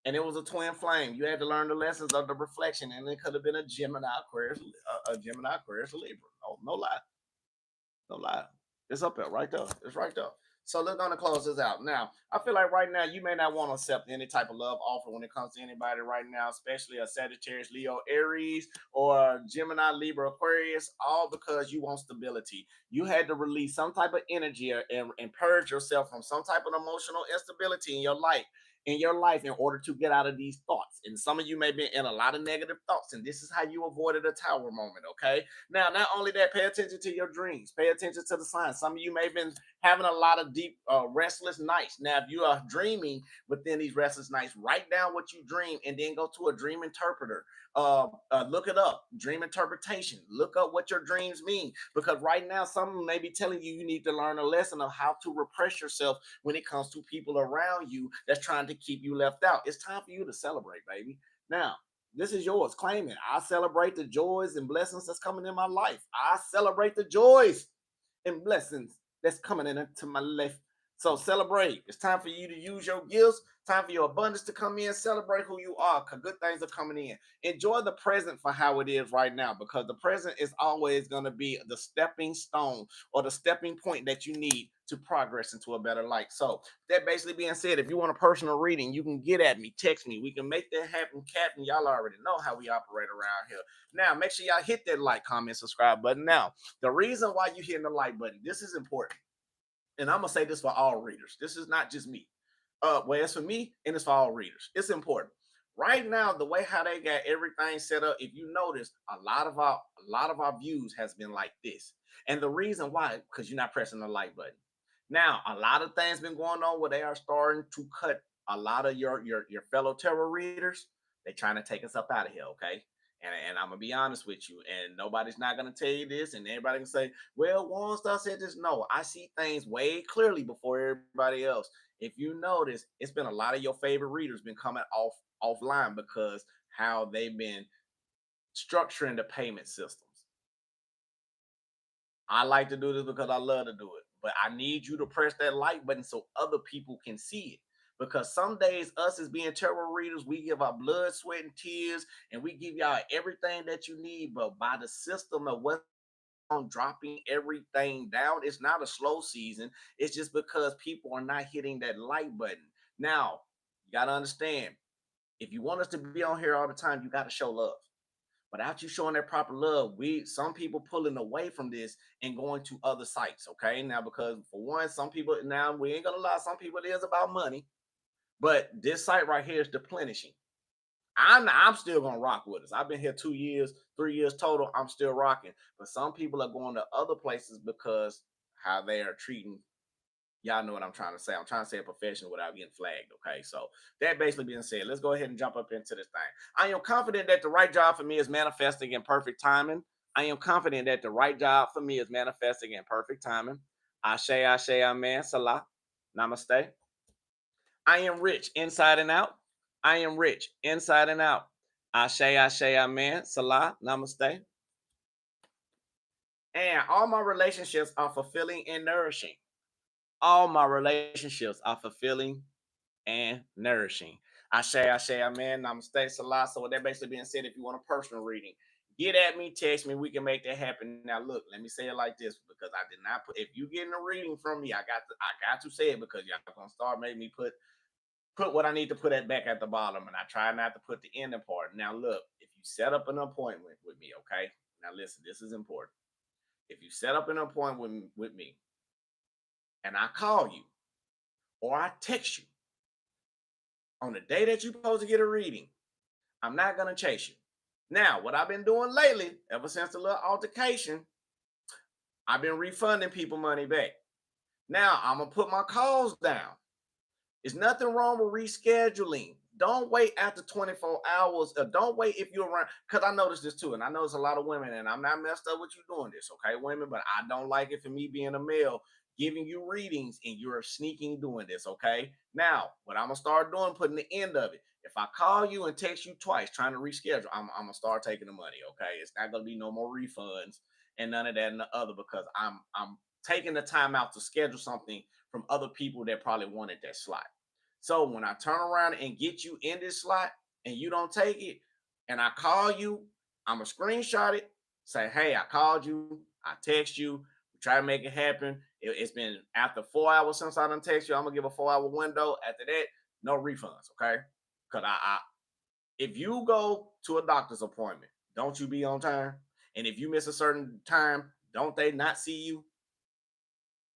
And it was a twin flame. You had to learn the lessons of the reflection, and it could have been a Gemini, Aquarius, a Gemini, Aquarius, Libra. Oh, no lie, no lie. It's up there, right there. It's right there. So they're gonna close this out. Now, I feel like right now you may not want to accept any type of love offer when it comes to anybody right now, especially a Sagittarius, Leo, Aries, or Gemini, Libra, Aquarius, all because you want stability. You had to release some type of energy and purge yourself from some type of emotional instability in your life in order to get out of these thoughts. And some of you may be in a lot of negative thoughts, and this is how you avoided a tower moment. Okay. Now, not only that, pay attention to your dreams, pay attention to the signs. Some of you may have been having a lot of deep, restless nights. Now, if you are dreaming within these restless nights, write down what you dream and then go to a dream interpreter. Look it up, dream interpretation. Look up what your dreams mean, because right now, someone may be telling you you need to learn a lesson of how to repress yourself when it comes to people around you that's trying to keep you left out. It's time for you to celebrate, baby. Now, this is yours. Claim it. I celebrate the joys and blessings that's coming in my life. I celebrate the joys and blessings that's coming into my life. So celebrate. It's time for you to use your gifts. Time for your abundance to come in. Celebrate who you are, because good things are coming in. Enjoy the present for how it is right now, because the present is always going to be the stepping stone or the stepping point that you need to progress into a better life. So that basically being said, if you want a personal reading, you can get at me, text me. We can make that happen, Captain. Y'all already know how we operate around here. Now, make sure y'all hit that like, comment, subscribe button. Now, the reason why you hitting the like button, this is important. And I'm gonna say this for all readers. This is not just me. Well, it's for me and it's for all readers. It's important. Right now, the way how they got everything set up, if you notice, a lot of our views has been like this. And the reason why, because you're not pressing the like button. Now, a lot of things been going on where they are starting to cut a lot of your fellow tarot readers. They trying to take us up out of here, okay? And I'm gonna be honest with you, and nobody's not gonna tell you this, and everybody can say, "Well, Waunstar said this." No, I see things way clearly before everybody else. If you notice, it's been a lot of your favorite readers been coming offline because how they've been structuring the payment systems. I like to do this because I love to do it, but I need you to press that like button so other people can see it. Because some days, us as being tarot readers, we give our blood, sweat, and tears, and we give y'all everything that you need. But by the system of what on dropping everything down, it's not a slow season. It's just because people are not hitting that like button. Now, you gotta understand, if you want us to be on here all the time, you gotta show love. Without you showing that proper love, we some people pulling away from this and going to other sites. Okay, now because for one, some people now we ain't gonna lie, some people it is about money, but this site right here is deplenishing. I'm still gonna rock with us. I've been here 2 years, 3 years total. I'm still rocking. But some people are going to other places because how they are treating. Y'all know what I'm trying to say. I'm trying to say a professional without getting flagged. Okay, so that basically being said, let's go ahead and jump up into this thing. I am confident that the right job for me is manifesting in perfect timing. I am confident that the right job for me is manifesting in perfect timing. Ashe, Ashe, Amen, Salah, Namaste. I am rich inside and out. I am rich inside and out. Ashe, Ashe, Amen. Salah, Namaste. And all my relationships are fulfilling and nourishing. All my relationships are fulfilling and nourishing. Ashe, Ashe, Amen. Namaste, Salah. So with that basically being said, if you want a personal reading, get at me, text me. We can make that happen. Now, look, let me say it like this because I did not put. If you getting a reading from me, I got to say it because y'all gonna start making me put what I need to put at back at the bottom, and I try not to put the ending part. Now, look, if you set up an appointment with me, okay? Now, listen, this is important. If you set up an appointment with me, and I call you or I text you on the day that you're supposed to get a reading, I'm not gonna chase you. Now, what I've been doing lately, ever since the little altercation, I've been refunding people money back. Now, I'm gonna put my calls down. There's nothing wrong with rescheduling. Don't wait after 24 hours. Don't wait if you're around. Because I noticed this too. And I know there's a lot of women, and I'm not messed up with you doing this, okay, women, but I don't like it for me being a male giving you readings and you're sneaking doing this, okay? Now, what I'm going to start doing, putting the end of it. If I call you and text you twice trying to reschedule, I'm going to start taking the money, okay? It's not going to be no more refunds and none of that and the other because I'm taking the time out to schedule something from other people that probably wanted that slot. So when I turn around and get you in this slot and you don't take it, and I call you, I'm gonna screenshot it, say, hey, I called you, I text you, try to make it happen. It's been after 4 hours since I done text you. I'm gonna give a 4 hour window. After that, no refunds, okay? Cause if you go to a doctor's appointment, don't you be on time? And if you miss a certain time, don't they not see you?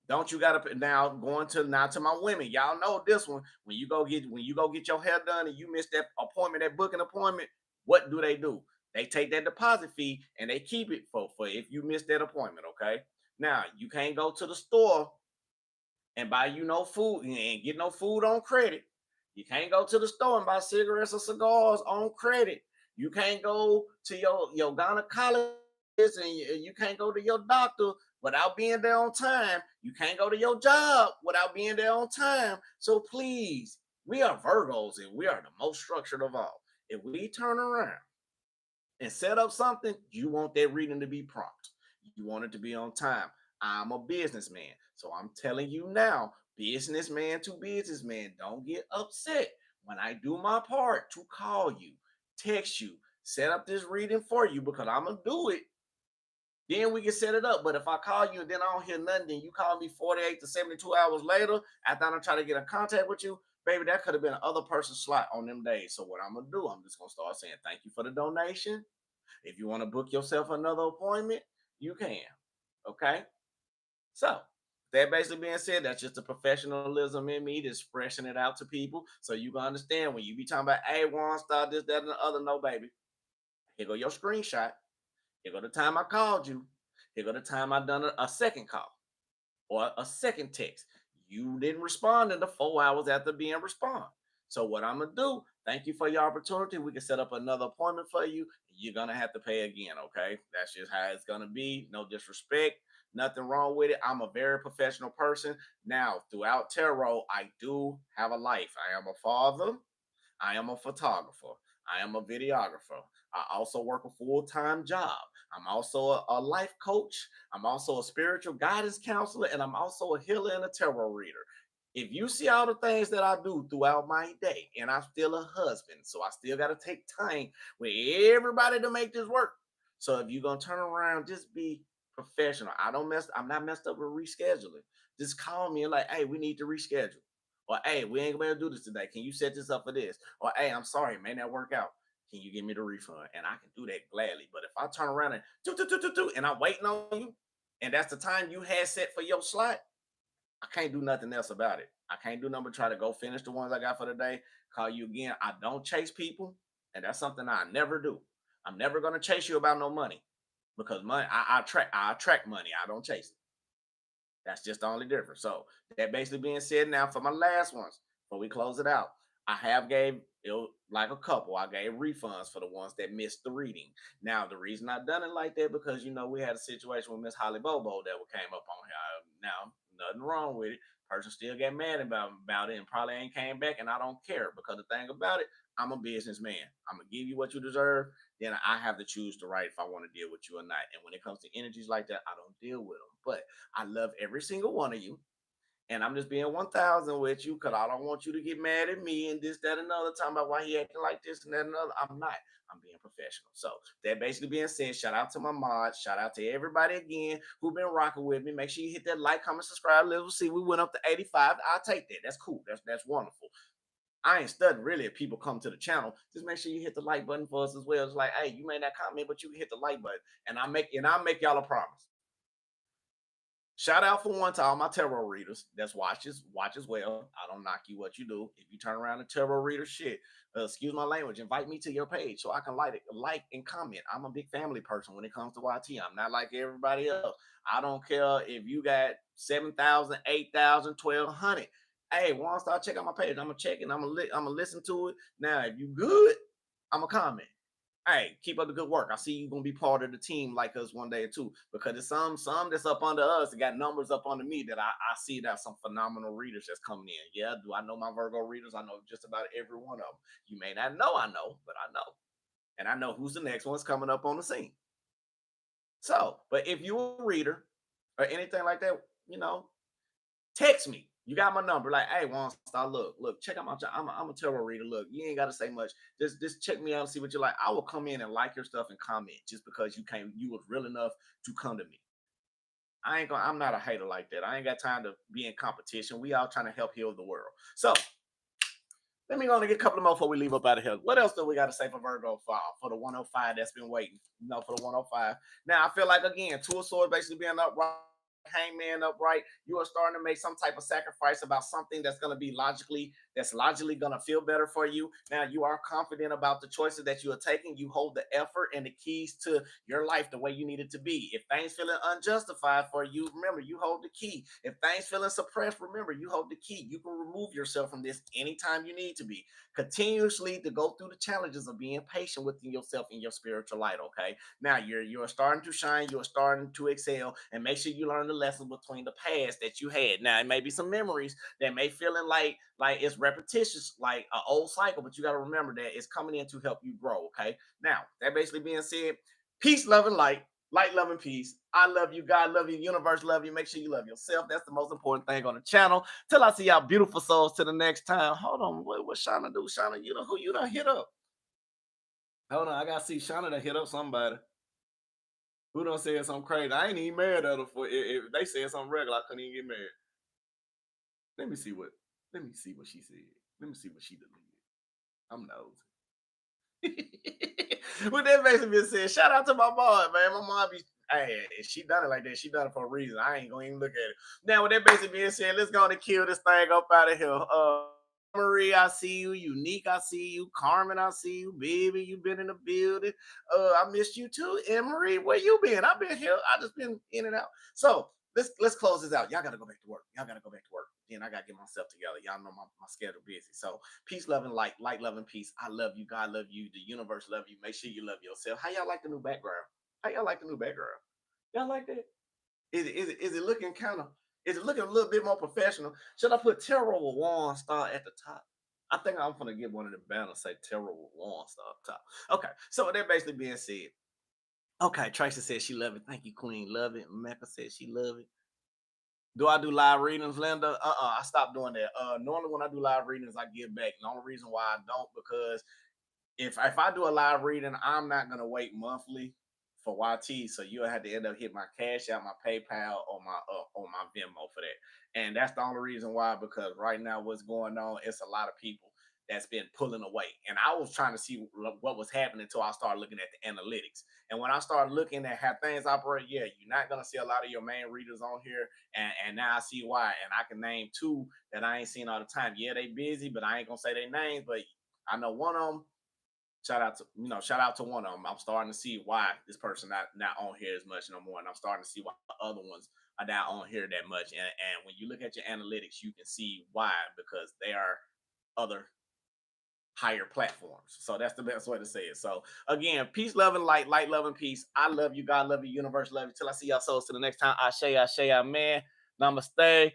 Don't you gotta now going to now to my women? Y'all know this one. When you go get your hair done and you miss that appointment, that booking appointment, what do? They take that deposit fee and they keep it for if you miss that appointment. Okay. Now you can't go to the store and buy you no food and get no food on credit. You can't go to the store and buy cigarettes or cigars on credit. You can't go to your gynecologist and you can't go to your doctor without being there on time. You can't go to your job without being there on time. So please, we are Virgos and we are the most structured of all. If we turn around and set up something, you want that reading to be prompt. You want it to be on time. I'm a businessman. So I'm telling you now, businessman to businessman, don't get upset when I do my part to call you, text you, set up this reading for you because I'm going to do it. Then we can set it up. But if I call you and then I don't hear nothing, then you call me 48 to 72 hours later after I try to get in contact with you, baby, that could have been another person's slot on them days. So what I'm going to do, I'm just going to start saying thank you for the donation. If you want to book yourself another appointment, you can. Okay. So that basically being said, that's just the professionalism in me, just expressing it out to people. So you can understand when you be talking about, hey, Waunstar, this, that, and the other. No, baby. Here go your screenshot. Here go the time I called you. Here go the time I done a second call or a second text. You didn't respond in the 4 hours after being respond. So what I'm gonna do, thank you for your opportunity. We can set up another appointment for you. You're gonna have to pay again, okay? That's just how it's gonna be. No disrespect, nothing wrong with it. I'm a very professional person. Now, throughout tarot, I do have a life. I am a father. I am a photographer. I am a videographer. I also work a full-time job. I'm also a life coach. I'm also a spiritual guidance counselor, and I'm also a healer and a tarot reader. If you see all the things that I do throughout my day, and I'm still a husband, so I still got to take time with everybody to make this work. So if you're gonna turn around, just be professional. I'm not messed up with rescheduling. Just call me and like, hey, we need to reschedule. Or hey, we ain't gonna be able to do this today. Can you set this up for this? Or hey, I'm sorry, it may not work out. Can you give me the refund? And I can do that gladly. But if I turn around and do, and I'm waiting on you, and that's the time you had set for your slot, I can't do nothing else about it. I can't do nothing but try to go finish the ones I got for the day, call you again. I don't chase people, and that's something I never do. I'm never gonna chase you about no money because money I attract money. I don't chase it. That's just the only difference. So that basically being said, now for my last ones, before we close it out, I have gave it like a couple. I gave refunds for the ones that missed the reading. Now the reason I done it like that because we had a situation with Miss Holly Bobo that came up on here. Now nothing wrong with it. Person still get mad about it and probably ain't came back, and I don't care because the thing about it, I'm a businessman. I'm gonna give you what you deserve. Then I have to choose to write if I want to deal with you or not. And when it comes to energies like that, I don't deal with them. But I love every single one of you. And I'm just being 1,000 with you because I don't want you to get mad at me and this, that, and another. Talking about why he acting like this and that and other. I'm not. I'm being professional. So that basically being said, shout out to my mods. Shout out to everybody again who been rocking with me. Make sure you hit that like, comment, subscribe. Let's see. We went up to 85. I'll take that. That's cool. That's wonderful. I ain't studying really if people come to the channel. Just make sure you hit the like button for us as well. It's like, hey, you may not comment, but you can hit the like button. And I'll make y'all a promise. Shout out for one to all my tarot readers. That's watch as well. I don't knock you what you do. If you turn around and tarot reader shit, excuse my language, invite me to your page so I can like and comment. I'm a big family person when it comes to YT. I'm not like everybody else. I don't care if you got 7,000, 8,000, 1,200. Hey, Waunstar, check out my page. I'm gonna check it. I'm gonna listen to it. Now, if you good, I'm gonna comment. Hey, keep up the good work. I see you gonna be part of the team like us one day too. Because there's some that's up under us that got numbers up under me that I see that some phenomenal readers that's coming in. Yeah, do I know my Virgo readers? I know just about every one of them. You may not know I know, but I know. And I know who's the next one's coming up on the scene. So, but if you're a reader or anything like that, you know, text me. You got my number. Like, hey, Waunstar, look, check out my. I'm a tarot reader. Look, you ain't got to say much. Just check me out and see what you like. I will come in and like your stuff and comment just because you was real enough to come to me. I'm not a hater like that. I ain't got time to be in competition. We all trying to help heal the world. So let me go and get a couple of more before we leave up out of here. What else do we got to say for Virgo for the 105 that's been waiting? For the 105. Now I feel like again, Two of Swords basically being upright, Hangman upright. You are starting to make some type of sacrifice about something that's logically gonna feel better for you. Now you are confident about the choices that you are taking. You hold the effort and the keys to your life the way you need it to be. If things feeling unjustified for you, remember you hold the key. If things feeling suppressed, remember you hold the key. You can remove yourself from this anytime you need to be. Continuously to go through the challenges of being patient within yourself in your spiritual light. Okay. Now you're starting to shine, you're starting to excel, and make sure you learn the lessons between the past that you had. Now it may be some memories that may feeling like it's repetitious, like an old cycle, but you got to remember that it's coming in to help you grow. Okay. Now that basically being said, peace, love, and light, love, and peace. I love you, God love you, universe love you. Make sure you love yourself. That's the most important thing on the channel. Till I see y'all beautiful souls to the next time. Hold on, what Shauna do? Shauna, you know who you done hit up? Hold on, I gotta see Shauna to hit up somebody. Who done said something crazy? I ain't even mad at her for if they said something regular. I couldn't even get mad. Let me see what. Let me see what she said. Let me see what she deleted. I'm nosy. With that basically being said, shout out to my mom, man. My mom be. Hey, she done it like that. She done it for a reason. I ain't gonna even look at it. Now, with that basically being said, let's go on and kill this thing up out of here. Marie, I see you. Unique, I see you. Carmen, I see you. Baby, you been in the building. I missed you too. Emery, where you been? I've been here. I just been in and out. So let's close this out. Y'all gotta go back to work. Y'all gotta go back to work. Then I gotta get myself together. Y'all know my schedule busy. So peace, love, and light, love, and peace. I love you. God love you. The universe love you. Make sure you love yourself. How y'all like the new background? How y'all like the new background? Y'all like that? Is it looking kind of? Is it looking a little bit more professional? Should I put Tarot with Waunstar at the top? I think I'm gonna get one of the banners say Tarot with Waunstar up top. Okay, so with that basically being said, okay, Tracy said she love it. Thank you, Queen. Love it. Mecca said she love it. Do I do live readings, Linda? I stopped doing that. Normally when I do live readings, I give back. The only reason why I don't because if I do a live reading, I'm not gonna wait monthly for YT. So you'll have to end up hitting my cash out, my PayPal, or my Venmo for that. And that's the only reason why, because right now what's going on, it's a lot of people that's been pulling away. And I was trying to see what was happening until I started looking at the analytics. And when I started looking at how things operate, yeah, you're not gonna see a lot of your main readers on here. And now I see why. And I can name two that I ain't seen all the time. Yeah, they busy, but I ain't gonna say their names, but I know one of them. Shout out to one of them. I'm starting to see why this person not on here as much no more, and I'm starting to see why the other ones are not on here that much. And when you look at your analytics, you can see why, because they are other higher platforms. So that's the best way to say it. So again, peace, love, and light, love, and peace. I love you, God love you, universe love you. Till I see y'all souls to the next time. I say, man. Namaste.